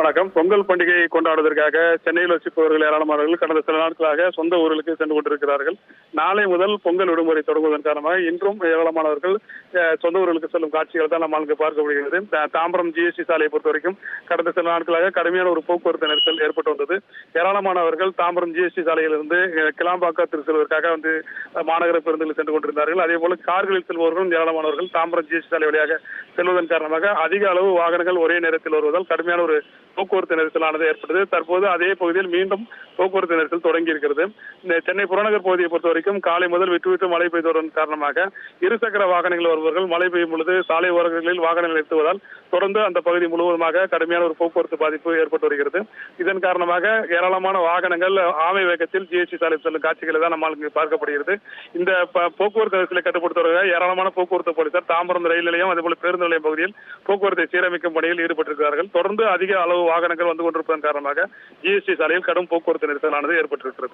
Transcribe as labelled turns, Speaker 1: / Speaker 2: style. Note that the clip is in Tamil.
Speaker 1: வணக்கம். பொங்கல் பண்டிகையை கொண்டாடுவதற்காக சென்னையில் வசிப்பவர்கள் ஏராளமானவர்கள் கடந்த சில நாட்களாக சொந்த ஊர்களுக்கு சென்று கொண்டிருக்கிறார்கள். நாளை முதல் பொங்கல் விடுமுறை தொடங்குவதன் காரணமாக இன்றும் ஏராளமானவர்கள் சொந்த ஊர்களுக்கு செல்லும் காட்சிகள் தான் நம்மால் பார்க்க முடிகிறது. தாம்பரம் ஜிஎஸ்டி சாலையை பொறுத்தவரைக்கும் கடந்த சில நாட்களாக கடுமையான ஒரு போக்குவரத்து நெரிசல் ஏற்பட்டு வந்தது. ஏராளமானவர்கள் தாம்பரம் ஜிஎஸ்டி சாலையிலிருந்து கிளாம்பாக்கத்திற்கு செல்வதற்காக மாநகர பேருந்துகளில் சென்று கொண்டிருந்தார்கள். அதே போல கார்களில் செல்பவர்களும் ஏராளமானவர்கள் தாம்பரம் ஜிஎஸ்டி சாலை வழியாக செல்வதன் காரணமாக அதிக அளவு வாகனங்கள் ஒரே நேரத்தில் வருவதால் கடுமையான ஒரு போக்குவரத்து நெரிசலானது ஏற்பட்டது. தற்போது அதே பகுதியில் மீண்டும் போக்குவரத்து நெரிசல் தொடங்கி இருக்கிறது. இந்த சென்னை புறநகர் பகுதியை பொறுத்தவரைக்கும் காலை முதல் விட்டு மழை பெய்ததன் காரணமாக இருசக்கர வாகனங்கள் வருபவர்கள் மழை பெய்யும் பொழுது சாலை ஓரங்களில் வாகனங்கள் நிறுத்துவதால் தொடர்ந்து அந்த பகுதி முழுவதுமாக கடுமையான ஒரு போக்குவரத்து பாதிப்பு ஏற்பட்டு வருகிறது. இதன் காரணமாக ஏராளமான வாகனங்கள் ஆமை வேகத்தில் ஜிஎஸ்டி சாலை செல்லும் காட்சிகளை தான் நம்மளுக்கு பார்க்கப்படுகிறது. இந்த போக்குவரத்து நெரிசலை கட்டுப்படுத்துவதற்காக ஏராளமான போக்குவரத்து போலீசார் தாம்பரம் ரயில் நிலையம் அதேபோல பேருந்து நிலையம் பகுதியில் போக்குவரத்தை சீரமைக்கும் பணியில் ஈடுபட்டிருக்கிறார்கள். தொடர்ந்து அதிக அளவு வாகனங்கள் வந்து கொண்டிருப்பதன் காரணமாக ஜிஎஸ்டி சாலையில் கடும் போக்குவரத்து நெரிசலானது ஏற்பட்டிருக்கிறது.